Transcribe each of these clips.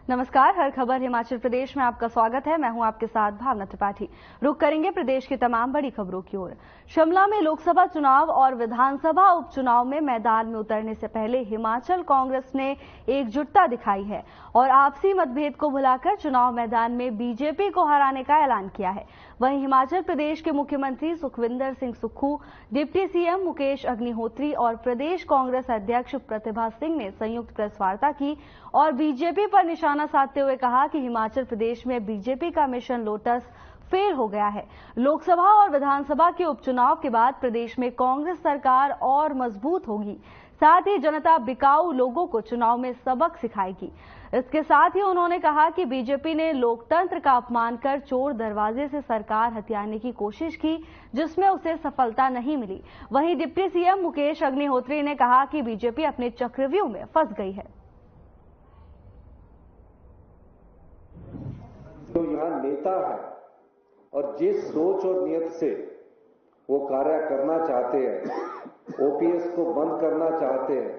नमस्कार, हर खबर हिमाचल प्रदेश में आपका स्वागत है। मैं हूं आपके साथ भावना त्रिपाठी। रुक करेंगे प्रदेश की तमाम बड़ी खबरों की ओर। शिमला में लोकसभा चुनाव और विधानसभा उपचुनाव में मैदान में उतरने से पहले हिमाचल कांग्रेस ने एकजुटता दिखाई है और आपसी मतभेद को भुलाकर चुनाव मैदान में बीजेपी को हराने का ऐलान किया है। वहीं हिमाचल प्रदेश के मुख्यमंत्री सुखविंदर सिंह सुक्खू, डिप्टी सीएम मुकेश अग्निहोत्री और प्रदेश कांग्रेस अध्यक्ष प्रतिभा सिंह ने संयुक्त प्रेस वार्ता की और बीजेपी पर निशाना साधते हुए कहा कि हिमाचल प्रदेश में बीजेपी का मिशन लोटस फेल हो गया है। लोकसभा और विधानसभा के उपचुनाव के बाद प्रदेश में कांग्रेस सरकार और मजबूत होगी। साथ ही जनता बिकाऊ लोगों को चुनाव में सबक सिखाएगी। इसके साथ ही उन्होंने कहा कि बीजेपी ने लोकतंत्र का अपमान कर चोर दरवाजे से सरकार हथियाने की कोशिश की, जिसमें उसे सफलता नहीं मिली। वहीं डिप्टी सीएम मुकेश अग्निहोत्री ने कहा कि बीजेपी अपने चक्रव्यूह में फंस गई है। जो यहाँ नेता है और जिस सोच और नियत से वो कार्य करना चाहते हैं, ओपीएस को बंद करना चाहते हैं,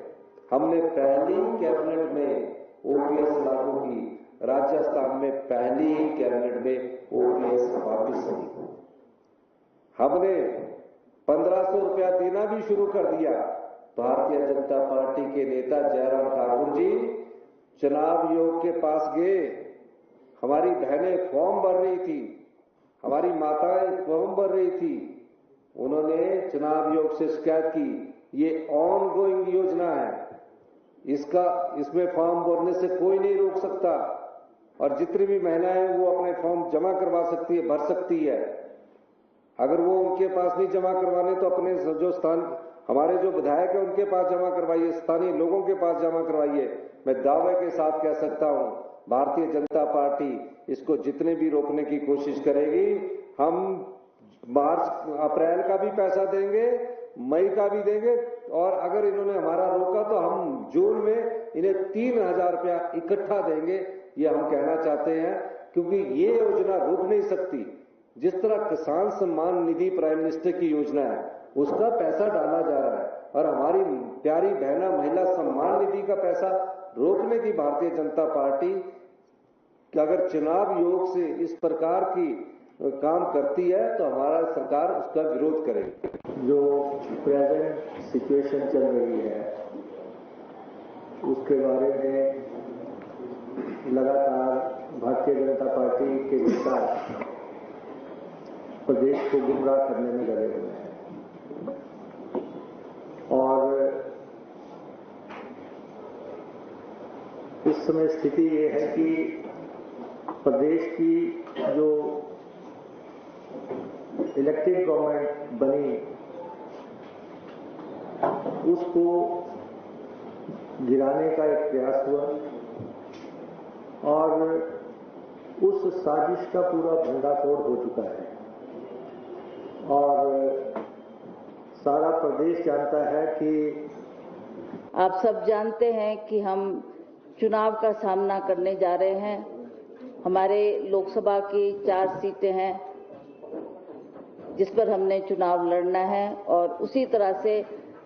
हमने पहली कैबिनेट में ओपीएस लागू की, राजस्थान में पहली ही कैबिनेट में ओपीएस वापिस की। हमने 1500 रुपया देना भी शुरू कर दिया। भारतीय जनता पार्टी के नेता जयराम ठाकुर जी चुनाव आयोग के पास गए, हमारी बहनें फॉर्म भर रही थी, हमारी माताएं फॉर्म भर रही थी। उन्होंने चुनाव आयोग से शिकायत की, ये ऑन गोइंग योजना है, इसमें फॉर्म भरने से कोई नहीं रोक सकता और जितनी भी महिलाएं वो अपने फॉर्म जमा करवा सकती है, भर सकती है। अगर वो उनके पास नहीं जमा करवाने तो अपने जो हमारे जो विधायक है उनके पास जमा करवाइए, स्थानीय लोगों के पास जमा करवाइए। मैं दावे के साथ कह सकता हूं, भारतीय जनता पार्टी इसको जितने भी रोकने की कोशिश करेगी। हम अप्रैल का भी पैसा देंगे, मई का भी देंगे और अगर इन्होंने हमारा रोका तो हम जून में इन्हें 3000 रुपया इकट्ठा देंगे। ये हम कहना चाहते हैं, क्योंकि ये योजना रुक नहीं सकती। जिस तरह किसान सम्मान निधि प्राइम मिनिस्टर की योजना है, उसका पैसा डाला जा रहा है और हमारी प्यारी बहना महिला सम्मान निधि का पैसा रोकने की भारतीय जनता पार्टी कि अगर चुनाव आयोग से इस प्रकार की काम करती है तो हमारा सरकार उसका विरोध करेगी। जो प्रेजेंट सिचुएशन चल रही है उसके बारे में लगातार भारतीय जनता पार्टी के नेता प्रदेश को गुमराह करने में लगे हुए हैं और इस समय स्थिति ये है कि प्रदेश की जो इलेक्टेड गवर्नमेंट बनी उसको गिराने का एक प्रयास हुआ और उस साजिश का पूरा भंडाफोड़ हो चुका है और सारा प्रदेश जानता है कि आप सब जानते हैं कि हम चुनाव का सामना करने जा रहे हैं। हमारे लोकसभा की 4 सीटें हैं जिस पर हमने चुनाव लड़ना है और उसी तरह से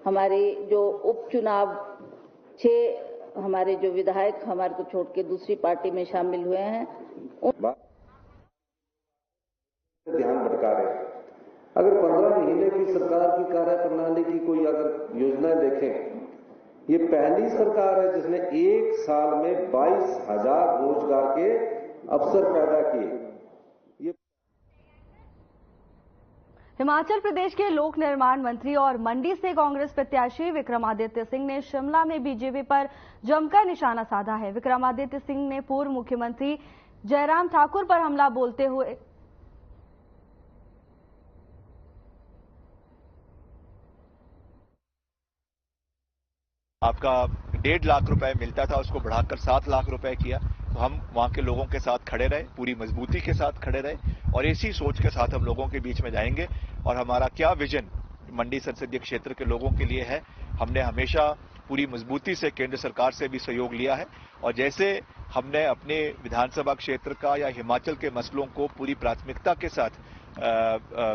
हमारी जो उपचुनाव 6 हमारे जो विधायक हमारे को छोड़ के दूसरी पार्टी में शामिल हुए हैं ध्यान भटका रहे हैं। अगर 15 महीने की सरकार की कार्यप्रणाली की कोई अगर योजनाएं देखें, ये पहली सरकार है जिसने 1 साल में 22,000 रोजगार के अवसर पैदा किए। हिमाचल प्रदेश के लोक निर्माण मंत्री और मंडी से कांग्रेस प्रत्याशी विक्रमादित्य सिंह ने शिमला में बीजेपी पर जमकर निशाना साधा है। विक्रमादित्य सिंह ने पूर्व मुख्यमंत्री जयराम ठाकुर पर हमला बोलते हुए आपका 1.5 लाख रुपए मिलता था, उसको बढ़ाकर 7 लाख रुपए किया। तो हम वहां के लोगों के साथ खड़े रहे, पूरी मजबूती के साथ खड़े रहे और इसी सोच के साथ हम लोगों के बीच में जाएंगे। और हमारा क्या विजन मंडी संसदीय क्षेत्र के लोगों के लिए है, हमने हमेशा पूरी मजबूती से केंद्र सरकार से भी सहयोग लिया है और जैसे हमने अपने विधानसभा क्षेत्र का या हिमाचल के मसलों को पूरी प्राथमिकता के साथ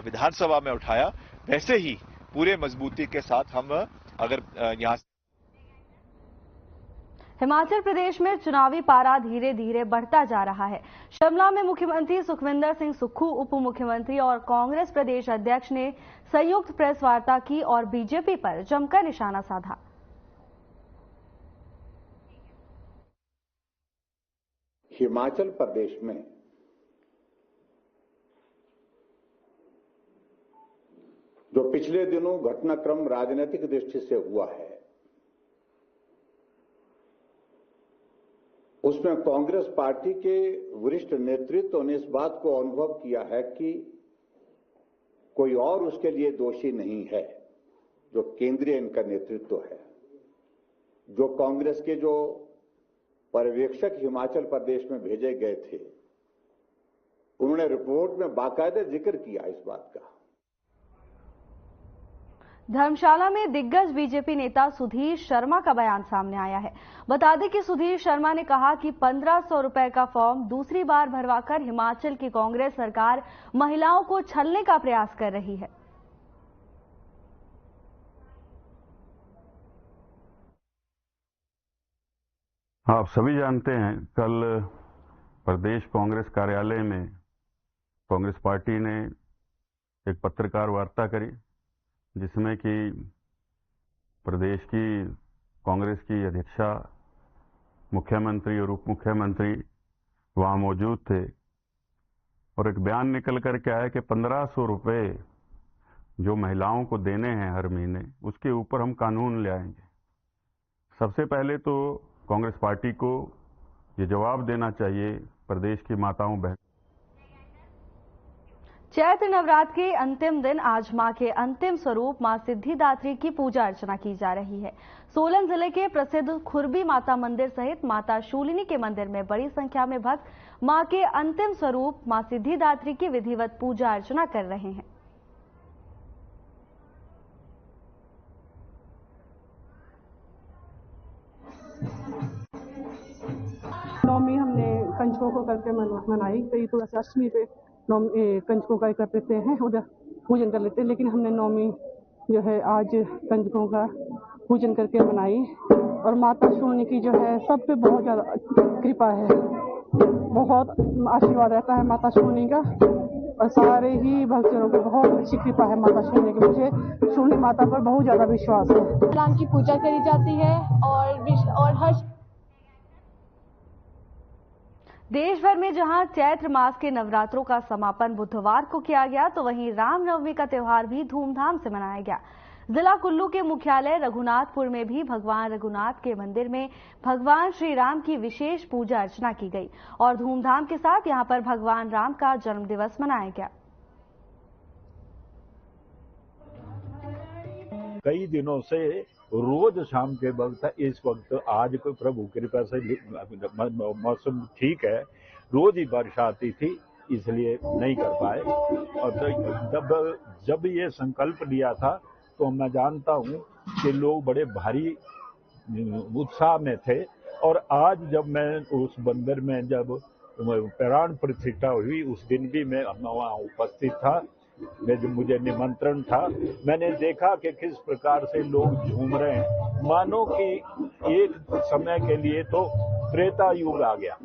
विधानसभा में उठाया, वैसे ही पूरे मजबूती के साथ हम अगर यहां हिमाचल प्रदेश में चुनावी पारा धीरे धीरे बढ़ता जा रहा है। शिमला में मुख्यमंत्री सुखविंदर सिंह सुक्खू, उप मुख्यमंत्री और कांग्रेस प्रदेश अध्यक्ष ने संयुक्त प्रेस वार्ता की और बीजेपी पर जमकर निशाना साधा। हिमाचल प्रदेश में जो पिछले दिनों घटनाक्रम राजनीतिक दृष्टि से हुआ है, उसमें कांग्रेस पार्टी के वरिष्ठ नेतृत्व ने इस बात को अनुभव किया है कि कोई और उसके लिए दोषी नहीं है। जो केंद्रीय इनका नेतृत्व है, जो कांग्रेस के जो पर्यवेक्षक हिमाचल प्रदेश में भेजे गए थे, उन्होंने रिपोर्ट में बाकायदे जिक्र किया इस बात का। धर्मशाला में दिग्गज बीजेपी नेता सुधीर शर्मा का बयान सामने आया है। बता दें कि सुधीर शर्मा ने कहा कि 1500 रुपए का फॉर्म दूसरी बार भरवाकर हिमाचल की कांग्रेस सरकार महिलाओं को छलने का प्रयास कर रही है। आप सभी जानते हैं, कल प्रदेश कांग्रेस कार्यालय में कांग्रेस पार्टी ने एक पत्रकार वार्ता करी, जिसमें कि प्रदेश की कांग्रेस की अध्यक्षा, मुख्यमंत्री और उप मुख्यमंत्री वहां मौजूद थे और एक बयान निकल कर के आया कि 1500 रुपए जो महिलाओं को देने हैं हर महीने, उसके ऊपर हम कानून ले आएंगे। सबसे पहले तो कांग्रेस पार्टी को ये जवाब देना चाहिए प्रदेश की माताओं बहन। चैत्र नवरात्र के अंतिम दिन आज मां के अंतिम स्वरूप मां सिद्धिदात्री की पूजा अर्चना की जा रही है। सोलन जिले के प्रसिद्ध खुरबी माता मंदिर सहित माता शूलिनी के मंदिर में बड़ी संख्या में भक्त मां के अंतिम स्वरूप मां सिद्धिदात्री की विधिवत पूजा अर्चना कर रहे हैं। नवमी हमने कंजकों को करके मनाई। कई तो वैसे अष्टमी पे कंजकों का कर लेते हैं, उधर पूजन कर लेते हैं, लेकिन हमने नवमी जो है आज कंजकों का पूजन करके मनाई। और माता शूलिनी की जो है सब पे बहुत ज़्यादा कृपा है, बहुत आशीर्वाद रहता है माता शूलिनी का और सारे ही भक्तों की बहुत अच्छी कृपा है माता शूलिनी की। मुझे शूलिनी माता पर बहुत ज़्यादा विश्वास है। राम की पूजा करी जाती है और हर देश भर में जहां चैत्र मास के नवरात्रों का समापन बुधवार को किया गया, तो वहीं रामनवमी का त्यौहार भी धूमधाम से मनाया गया। जिला कुल्लू के मुख्यालय रघुनाथपुर में भी भगवान रघुनाथ के मंदिर में भगवान श्री राम की विशेष पूजा अर्चना की गई और धूमधाम के साथ यहां पर भगवान राम का जन्म दिवस मनाया गया। कई दिनों से रोज शाम के वक्त, इस वक्त आज कोई प्रभु कृपा से मौसम ठीक है, रोज ही वर्षा आती थी, इसलिए नहीं कर पाए। और जब ये संकल्प लिया था तो मैं जानता हूँ कि लोग बड़े भारी उत्साह में थे। और आज जब मैं उस मंदिर में जब प्राण प्रतिष्ठा हुई, उस दिन भी मैं वहाँ उपस्थित था, मुझे निमंत्रण था। मैंने देखा कि किस प्रकार से लोग झूम रहे हैं, मानो कि एक समय के लिए तो त्रेता युग आ गया।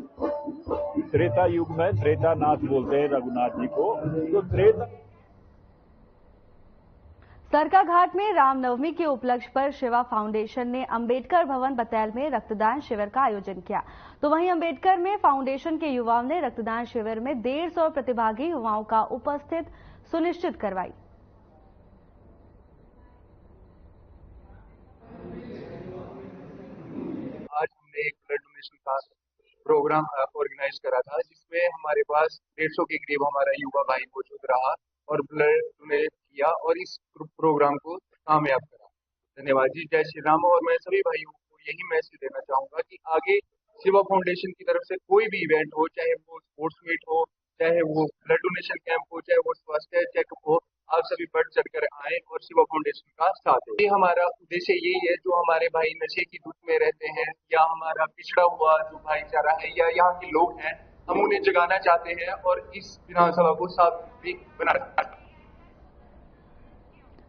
त्रेता युग में त्रेतानाथ बोलते हैं रघुनाथ जी को, तो त्रेता। सरकाघाट में रामनवमी के उपलक्ष्य पर शिवा फाउंडेशन ने अंबेडकर भवन बतैल में रक्तदान शिविर का आयोजन किया। तो वहीं अंबेडकर में फाउंडेशन के युवाओं ने रक्तदान शिविर में 150 प्रतिभागी युवाओं का उपस्थित सुनिश्चित करवाई। आज हमने एक ब्लड डोनेशन का प्रोग्राम ऑर्गेनाइज करा था, जिसमें हमारे पास 150 के करीब हमारा युवा भाई मौजूद रहा और ब्लड डोनेट किया और इस प्रोग्राम को कामयाब करा। धन्यवाद जी, जय श्री राम। और मैं सभी भाइयों को यही मैसेज देना चाहूंगा कि आगे शिवा फाउंडेशन की तरफ से कोई भी इवेंट हो, चाहे वो स्पोर्ट्स मीट हो, चाहे वो ब्लड डोनेशन कैंप हो, चाहे वो स्वास्थ्य चेकअप हो, आप सभी बढ़ चढ़कर आए और शिवा फाउंडेशन का साथ दें। ये हमारा उद्देश्य यही है, जो हमारे भाई नशे की धुत में रहते हैं या हमारा पिछड़ा हुआ जो भाईचारा है या यहाँ के लोग हैं, हम उन्हें जगाना चाहते हैं और इस विधानसभा को साफ भी बनाना।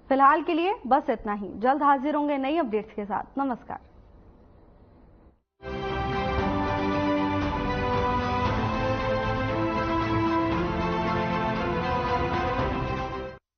फिलहाल के लिए बस इतना ही। जल्द हाजिर होंगे नई अपडेट्स के साथ। नमस्कार।